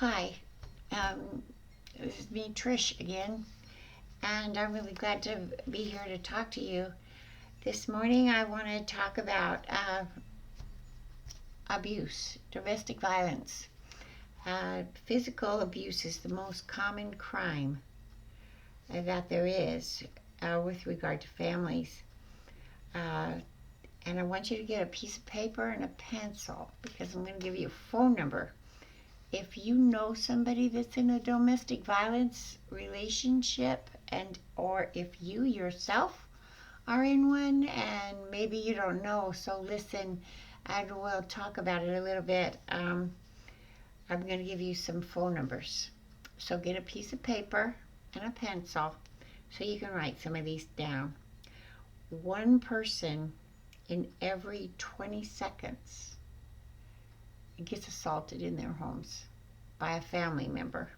Hi, this is me, Trish, again, and I'm really glad to be here to talk to you. This morning, I want to talk about abuse, domestic violence. Physical abuse is the most common crime that there is with regard to families. Uh, and I want you to get a piece of paper and a pencil because I'm going to give you a phone number. If you know somebody that's in a domestic violence relationship, and or if you yourself are in one and maybe you don't know, so listen and we'll talk about it a little bit. I'm going to give you some phone numbers, so get a piece of paper and a pencil so you can write some of these down. One person in every 20 seconds gets assaulted in their homes by a family member.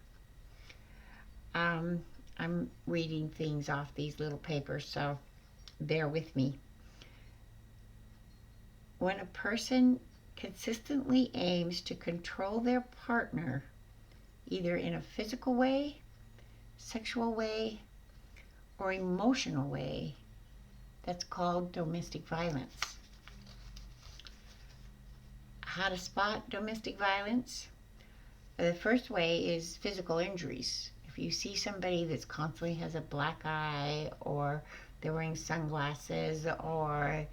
I'm reading things off these little papers, so bear with me. When a person consistently aims to control their partner, either in a physical way, sexual way, or emotional way, that's called domestic violence. How to spot domestic violence? The first way is physical injuries. If you see somebody that's constantly has a black eye, or they're wearing sunglasses, or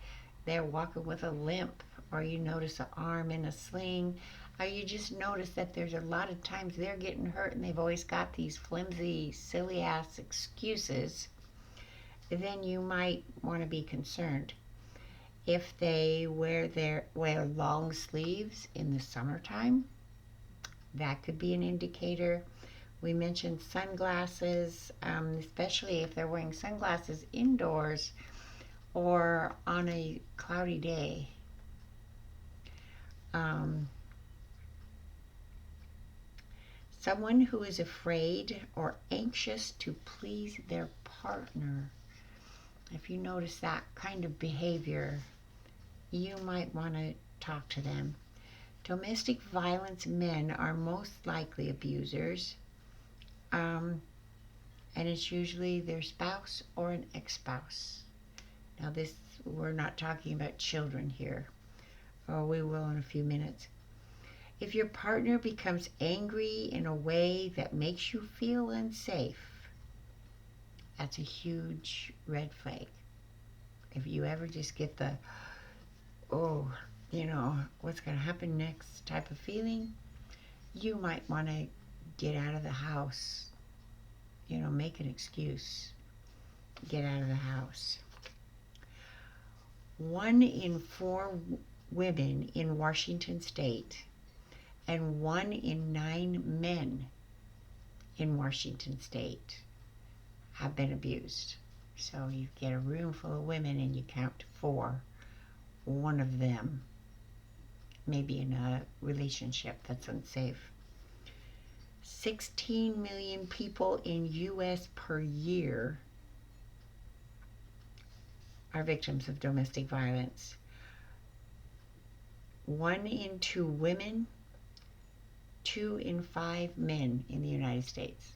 they're walking with a limp, or you notice an arm in a sling, or you just notice that there's a lot of times they're getting hurt and they've always got these flimsy, silly ass excuses, then you might want to be concerned. If they wear long sleeves in the summertime, that could be an indicator. We mentioned sunglasses, especially if they're wearing sunglasses indoors or on a cloudy day. Someone who is afraid or anxious to please their partner. If you notice that kind of behavior, you might want to talk to them. Domestic violence men are most likely abusers, and it's usually their spouse or an ex-spouse. Now we're not talking about children here, or we will in a few minutes. If your partner becomes angry in a way that makes you feel unsafe, that's a huge red flag. If you ever just get the, what's going to happen next type of feeling, you might want to get out of the house. Make an excuse. Get out of the house. 1 in 4 women in Washington State and 1 in 9 men in Washington State have been abused. So you get a room full of women and you count to 4. One of them may be in a relationship that's unsafe. 16 million people in U.S. per year are victims of domestic violence. 1 in 2 women, 2 in 5 men in the United States.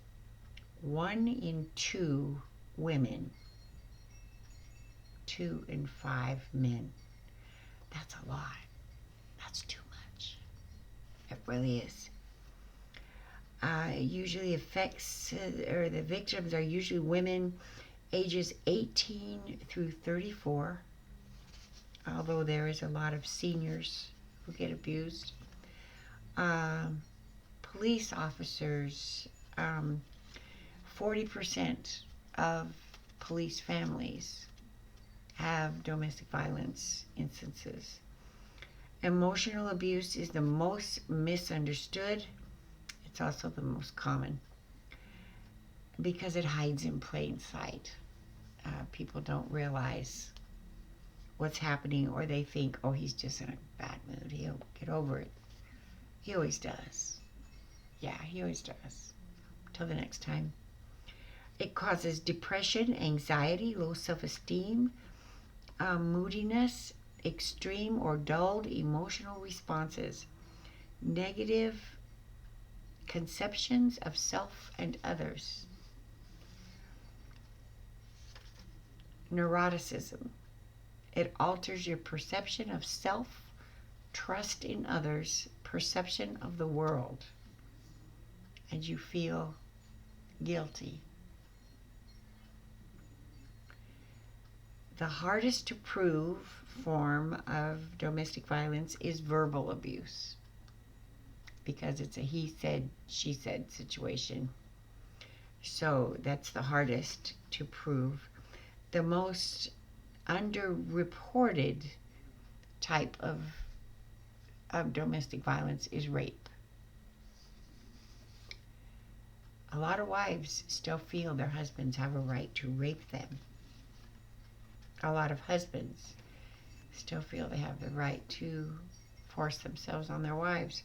1 in 2 women, 2 in 5 men. That's a lot. That's too much. It really is. Usually affects, or the victims are usually women ages 18 through 34, although there is a lot of seniors who get abused. Police officers, 40% of police families have domestic violence instances. Emotional abuse is the most misunderstood. It's also the most common because it hides in plain sight. People don't realize what's happening, or they think, he's just in a bad mood. He'll get over it. He always does. Yeah, he always does. Till the next time. It causes depression, anxiety, low self-esteem, moodiness, extreme or dulled emotional responses, negative conceptions of self and others. Neuroticism. It alters your perception of self, trust in others, perception of the world, and you feel guilty. The hardest to prove form of domestic violence is verbal abuse, because it's a he said, she said situation. So that's the hardest to prove. The most underreported type of domestic violence is rape. A lot of wives still feel their husbands have a right to rape them. A lot of husbands still feel they have the right to force themselves on their wives.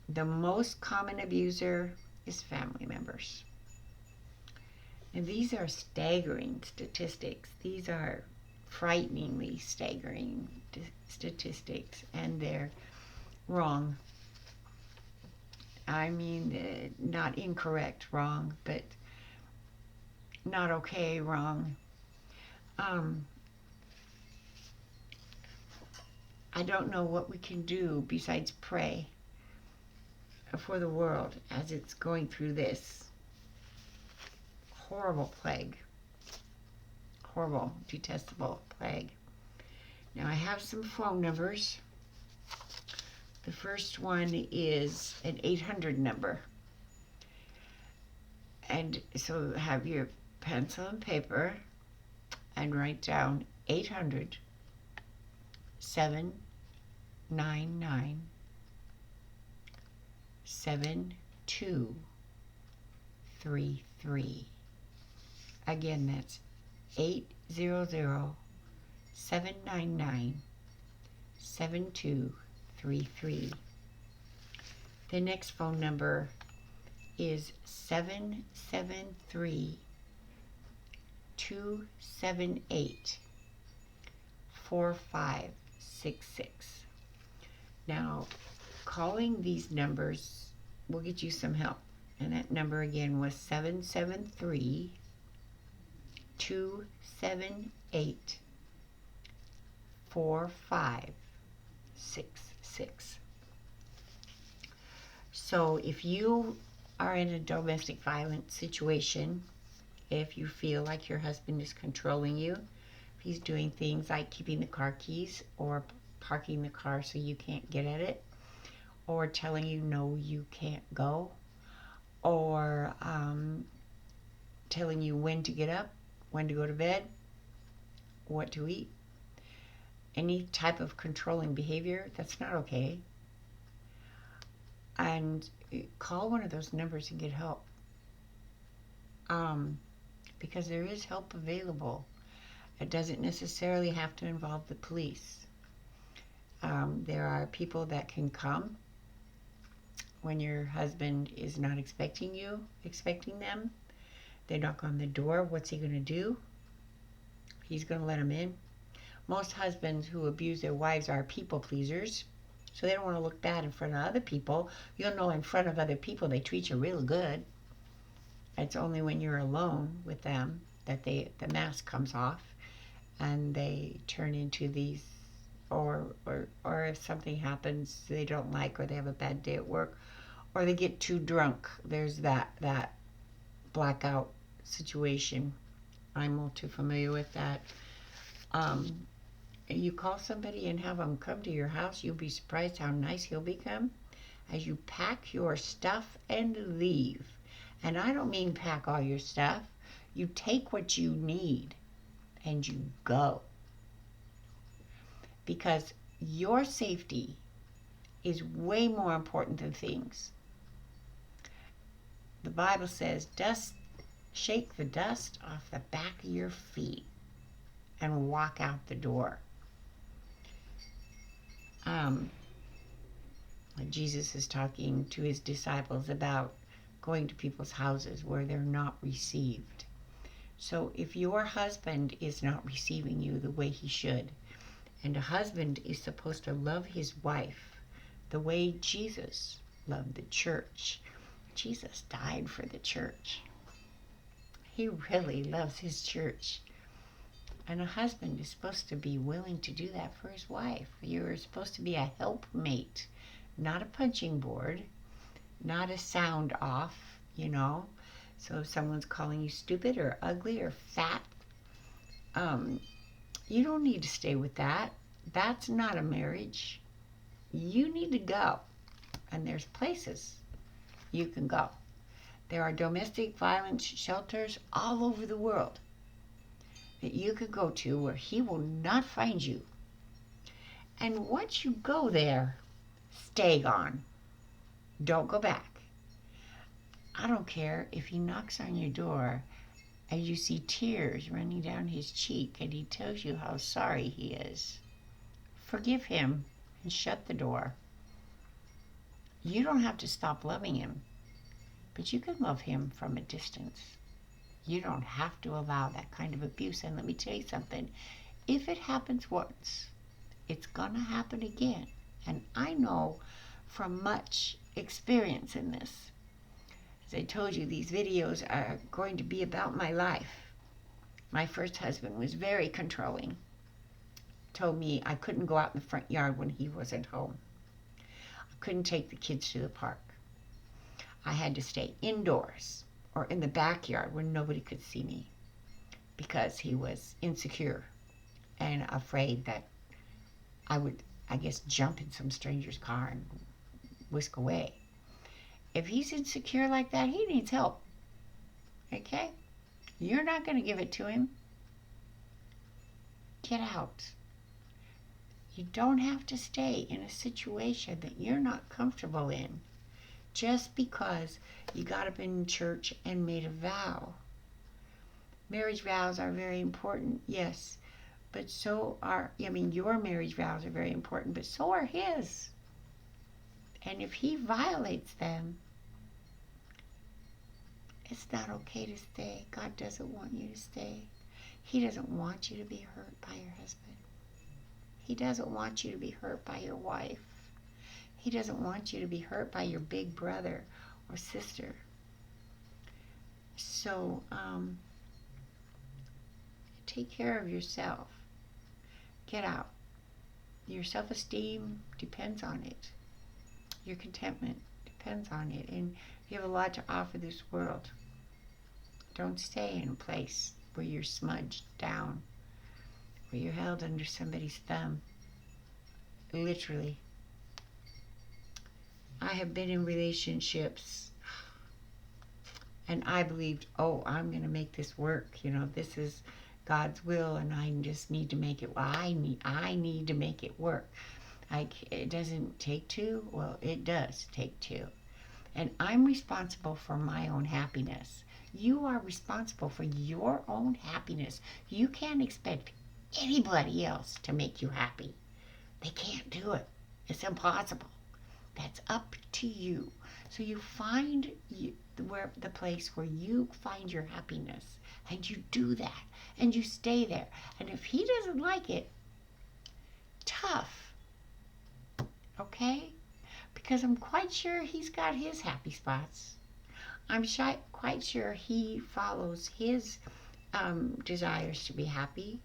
The most common abuser is family members. And these are staggering statistics. These are frighteningly staggering statistics, and they're wrong. I mean, not incorrect wrong, but not okay wrong. I don't know what we can do besides pray for the world as it's going through this horrible plague. Horrible, detestable plague. Now I have some phone numbers. The first one is an 800 number. And so have your pencil and paper and write down 800 799 7233. Again, that's 800 799 7233. The next phone number is 773 278 4566. Now, calling these numbers will get you some help. And that number again was 773 278 4566. So if you are in a domestic violence situation, if you feel like your husband is controlling you, if he's doing things like keeping the car keys or parking the car so you can't get at it, or telling you no, you can't go, or telling you when to get up, when to go to bed, what to eat, any type of controlling behavior, that's not okay. And call one of those numbers and get help. Because there is help available. It doesn't necessarily have to involve the police. There are people that can come when your husband is not expecting them. They knock on the door. What's he going to do? He's going to let them in. Most husbands who abuse their wives are people pleasers, so they don't want to look bad in front of other people. You'll know in front of other people they treat you real good. It's only when you're alone with them that the mask comes off and they turn into these, or if something happens they don't like, or they have a bad day at work, or they get too drunk. There's that blackout situation. I'm all too familiar with that. You call somebody and have them come to your house, you'll be surprised how nice he'll become as you pack your stuff and leave. And I don't mean pack all your stuff. You take what you need and you go. Because your safety is way more important than things. The Bible says, shake the dust off the back of your feet and walk out the door. Jesus is talking to his disciples about going to people's houses where they're not received. So if your husband is not receiving you the way he should, and a husband is supposed to love his wife the way Jesus loved the church. Jesus died for the church. He really loves his church. And a husband is supposed to be willing to do that for his wife. You're supposed to be a helpmate, not a punching board, not a sound off, you know. So if someone's calling you stupid or ugly or fat, you don't need to stay with that. That's not a marriage. You need to go. And there's places you can go. There are domestic violence shelters all over the world that you could go to where he will not find you. And once you go there, stay gone. Don't go back. I don't care if he knocks on your door and you see tears running down his cheek and he tells you how sorry he is. Forgive him and shut the door. You don't have to stop loving him, but you can love him from a distance. You don't have to allow that kind of abuse. And let me tell you something. If it happens once, it's going to happen again. And I know from much experience in this. As I told you, these videos are going to be about my life. My first husband was very controlling. Told me I couldn't go out in the front yard when he wasn't home. I couldn't take the kids to the park. I had to stay indoors or in the backyard where nobody could see me because he was insecure and afraid that I would, I guess, jump in some stranger's car and whisk away. If he's insecure like that, he needs help. Okay? You're not going to give it to him. Get out. You don't have to stay in a situation that you're not comfortable in just because you got up in church and made a vow. Marriage vows are very important, yes, but so are, your marriage vows are very important, but so are his. And if he violates them, it's not okay to stay. God doesn't want you to stay. He doesn't want you to be hurt by your husband. He doesn't want you to be hurt by your wife. He doesn't want you to be hurt by your big brother or sister. So, take care of yourself. Get out. Your self-esteem depends on it. Your contentment depends on it. And you have a lot to offer this world. Don't stay in a place where you're smudged down, where you're held under somebody's thumb. Literally. I have been in relationships and I believed, oh, I'm going to make this work. This is God's will and I just need to make it. Well, I need to make it work. It doesn't take two. Well, it does take two. And I'm responsible for my own happiness. You are responsible for your own happiness. You can't expect anybody else to make you happy. They can't do it. It's impossible. That's up to you. So you find the place where you find your happiness, and you do that, and you stay there. And if he doesn't like it, tough. Okay? Because I'm quite sure he's got his happy spots. I'm quite sure he follows his desires to be happy.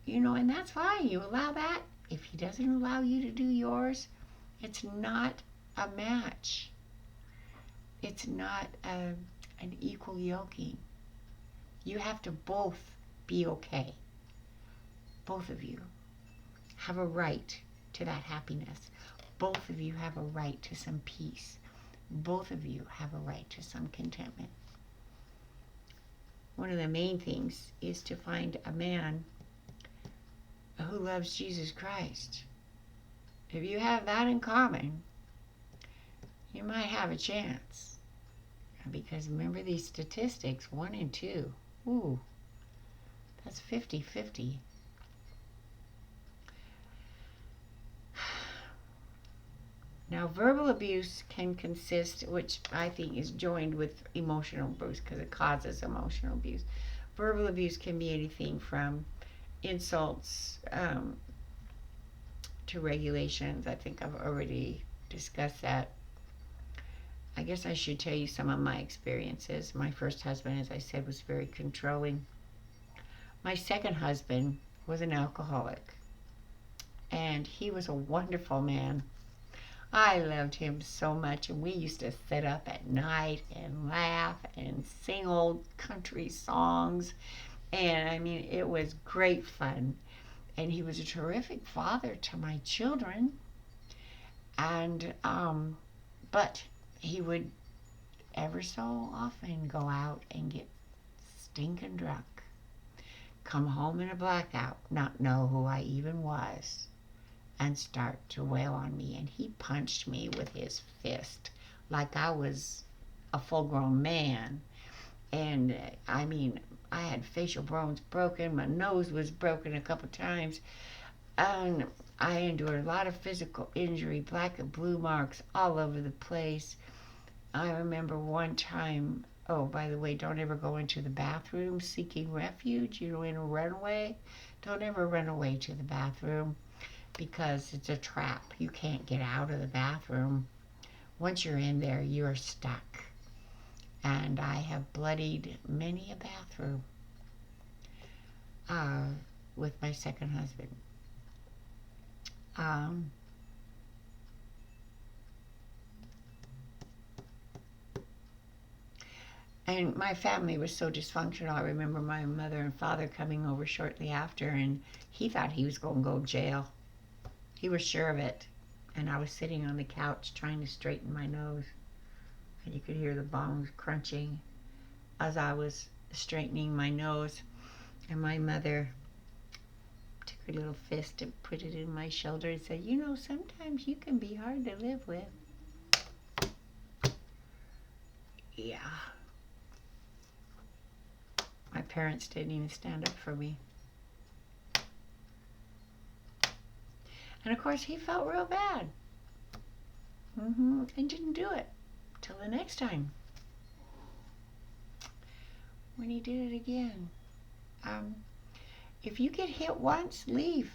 And that's fine. You allow that. If he doesn't allow you to do yours, it's not a match. It's not an equal yoking. You have to both be okay. Both of you have a right to that happiness. Both of you have a right to some peace. Both of you have a right to some contentment. One of the main things is to find a man who loves Jesus Christ. If you have that in common, you might have a chance. Because remember these statistics, 1 in 2. Ooh, that's 50-50. Now, verbal abuse can consist, which I think is joined with emotional abuse because it causes emotional abuse. Verbal abuse can be anything from insults to regulations. I think I've already discussed that. I guess I should tell you some of my experiences. My first husband, as I said, was very controlling. My second husband was an alcoholic, and he was a wonderful man. I loved him so much, and we used to sit up at night and laugh and sing old country songs. And I mean, it was great fun. And he was a terrific father to my children. And, but he would ever so often go out and get stinking drunk, come home in a blackout, not know who I even was, and start to wail on me. And he punched me with his fist like I was a full-grown man. And I mean, I had facial bones broken, my nose was broken a couple times, and I endured a lot of physical injury, black and blue marks all over the place. I remember one time, oh, by the way, don't ever go into the bathroom seeking refuge. You know, in a runaway, don't ever run away to the bathroom because it's a trap. You can't get out of the bathroom. Once you're in there, you're stuck. And I have bloodied many a bathroom with my second husband. And my family was so dysfunctional. I remember my mother and father coming over shortly after, and he thought he was going to go to jail. He was sure of it. And I was sitting on the couch trying to straighten my nose. And you could hear the bones crunching as I was straightening my nose. And my mother took her little fist and put it in my shoulder and said, you know, sometimes you can be hard to live with. Yeah. My parents didn't even stand up for me. And of course, he felt real bad. And didn't do it till the next time when he did it again. If you get hit once, leave.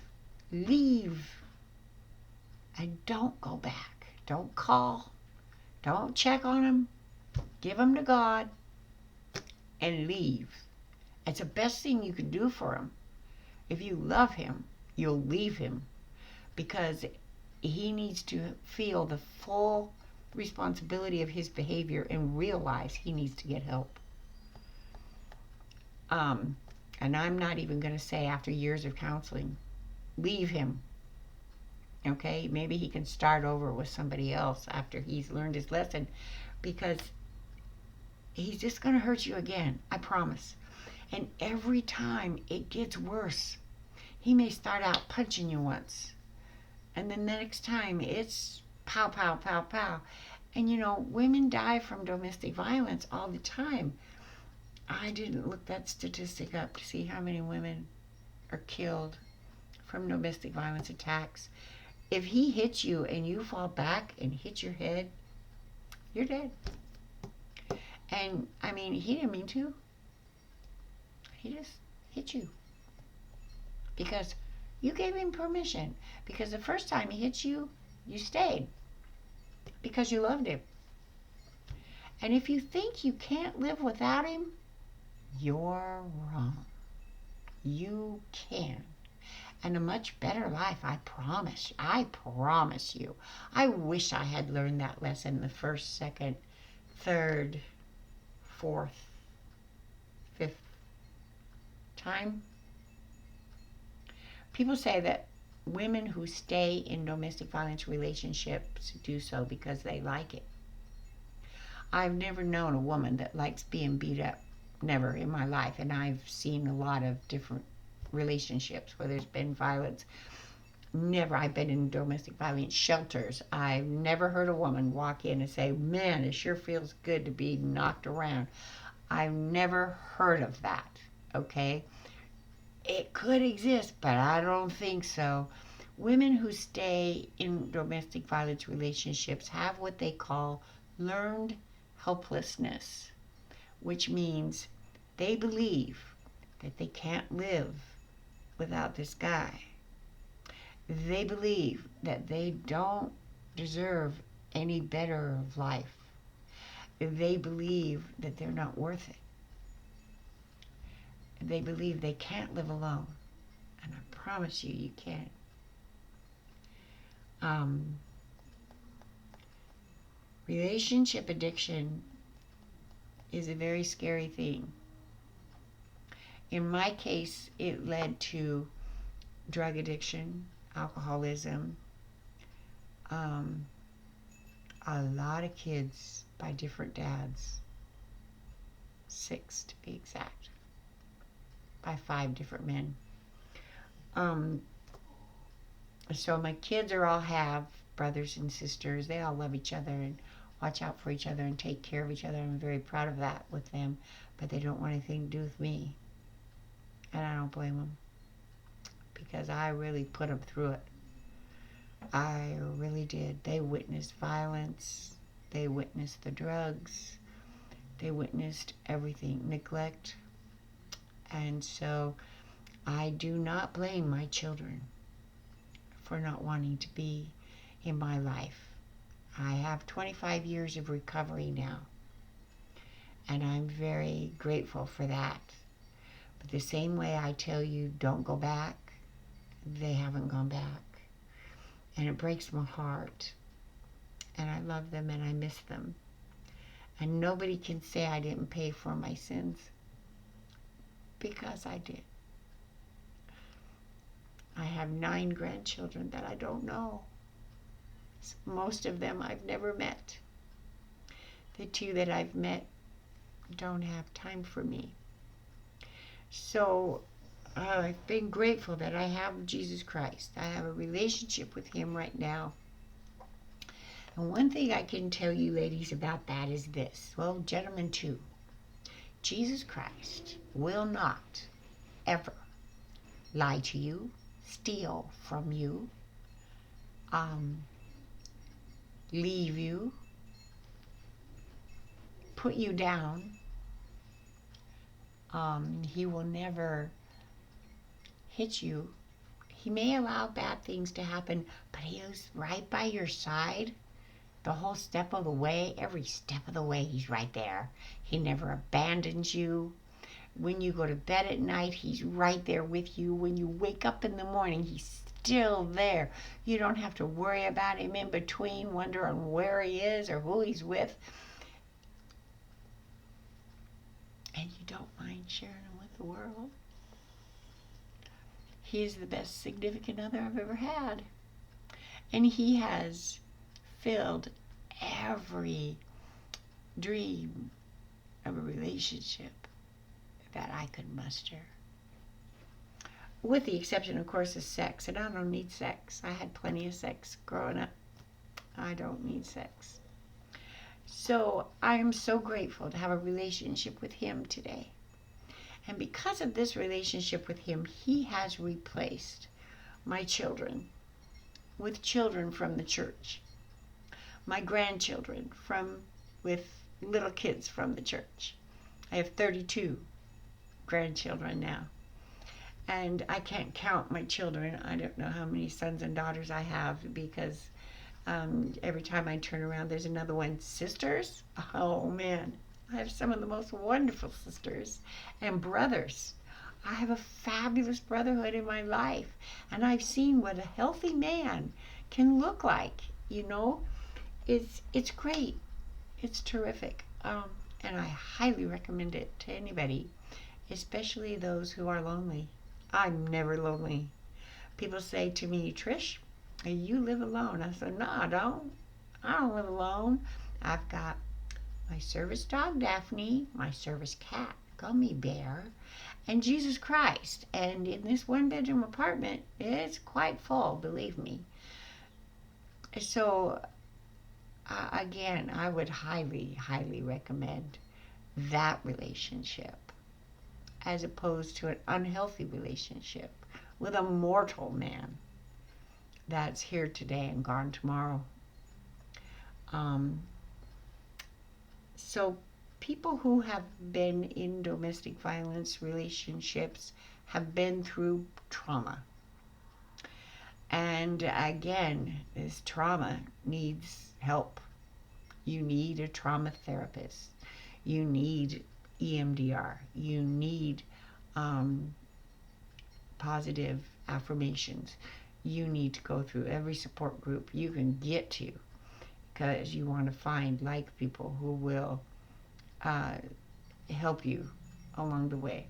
Leave. And don't go back. Don't call. Don't check on him. Give him to God and leave. It's the best thing you can do for him. If you love him, you'll leave him, because he needs to feel the full responsibility of his behavior and realize he needs to get help. And I'm not even going to say after years of counseling, leave him. Okay? Maybe he can start over with somebody else after he's learned his lesson, because he's just going to hurt you again. I promise. And every time it gets worse. He may start out punching you once, and then the next time it's pow, pow, pow, pow. And you know, women die from domestic violence all the time. I didn't look that statistic up to see how many women are killed from domestic violence attacks. If he hits you and you fall back and hit your head, you're dead. And I mean, he didn't mean to. He just hit you because you gave him permission. Because the first time he hit you, you stayed because you loved him. And if you think you can't live without him, you're wrong. You can. And a much better life, I promise. I promise you. I wish I had learned that lesson the first, second, third, fourth, fifth time. People say that women who stay in domestic violence relationships do so because they like it. I've never known a woman that likes being beat up. Never in my life. And I've seen a lot of different relationships where there's been violence. Never. I've been in domestic violence shelters. I've never heard a woman walk in and say, man, it sure feels good to be knocked around. I've never heard of that. Okay? It could exist, but I don't think so. Women who stay in domestic violence relationships have what they call learned helplessness, which means they believe that they can't live without this guy. They believe that they don't deserve any better of life. They believe that they're not worth it. They believe they can't live alone. And I promise you, you can. Relationship addiction is a very scary thing. In my case, it led to drug addiction, alcoholism, a lot of kids by different dads, 6 to be exact, by 5 different men. So my kids all have brothers and sisters. They all love each other and watch out for each other and take care of each other. I'm very proud of that with them, but they don't want anything to do with me. And I don't blame them, because I really put them through it. I really did. They witnessed violence. They witnessed the drugs. They witnessed everything, neglect. And so I do not blame my children for not wanting to be in my life. I have 25 years of recovery now, and I'm very grateful for that. But the same way I tell you, don't go back, they haven't gone back. And it breaks my heart. And I love them and I miss them. And nobody can say I didn't pay for my sins, because I did. I have 9 grandchildren that I don't know. Most of them I've never met. The 2 that I've met don't have time for me. So I've been grateful that I have Jesus Christ. I have a relationship with him right now. And one thing I can tell you, ladies, about that is this. Well, gentlemen too. Jesus Christ will not ever lie to you, steal from you, leave you, put you down. He will never hit you. He may allow bad things to happen, but he is right by your side the whole step of the way. Every step of the way, he's right there. He never abandons you. When you go to bed at night, he's right there with you. When you wake up in the morning, he's still there. You don't have to worry about him in between, wondering where he is or who he's with. And you don't mind sharing him with the world. He is the best significant other I've ever had. And he has filled every dream of a relationship that I could muster. With the exception, of course, of sex. And I don't need sex. I had plenty of sex growing up. I don't need sex. So I am so grateful to have a relationship with him today. And because of this relationship with him, he has replaced my children with children from the church. My grandchildren with little kids from the church. I have 32 grandchildren now. And I can't count my children. I don't know how many sons and daughters I have, because every time I turn around, there's another one. Sisters? Oh, man. I have some of the most wonderful sisters and brothers. I have a fabulous brotherhood in my life. And I've seen what a healthy man can look like. You know, it's great. It's terrific. And I highly recommend it to anybody, especially those who are lonely. I'm never lonely. People say to me, Trish, you live alone. I said, no, I don't. I don't live alone. I've got my service dog, Daphne, my service cat, Gummy Bear, and Jesus Christ. And in this 1-bedroom apartment, it's quite full, believe me. So, again, I would highly, highly recommend that relationship as opposed to an unhealthy relationship with a mortal man that's here today and gone tomorrow. So people who have been in domestic violence relationships have been through trauma. And And again, this trauma needs help. You need a trauma therapist. You need EMDR. You need positive affirmations. You need to go through every support group you can get to, because you want to find like people who will help you along the way.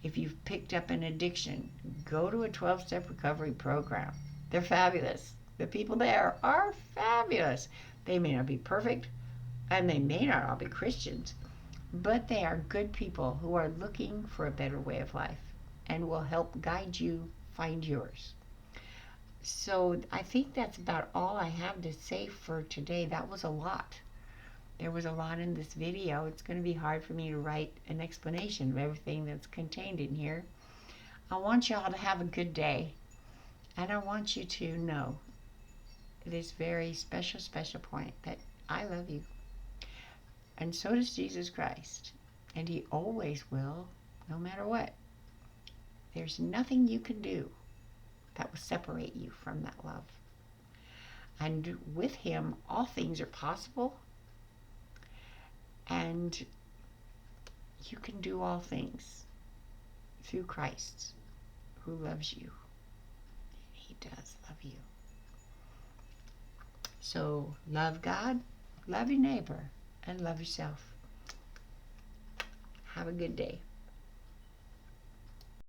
If you've picked up an addiction, go to a 12-step recovery program. They're fabulous. The people there are fabulous. They may not be perfect, and they may not all be Christians, but they are good people who are looking for a better way of life and will help guide you find yours. So I think that's about all I have to say for today. That was a lot. There was a lot in this video. It's going to be hard for me to write an explanation of everything that's contained in here. I want y'all to have a good day, and I want you to know this very special, special point that I love you, and so does Jesus Christ, and He always will, no matter what. There's nothing you can do that will separate you from that love. And with Him, all things are possible, and you can do all things through Christ who loves you. He does love you. So love God, love your neighbor, and love yourself. Have a good day.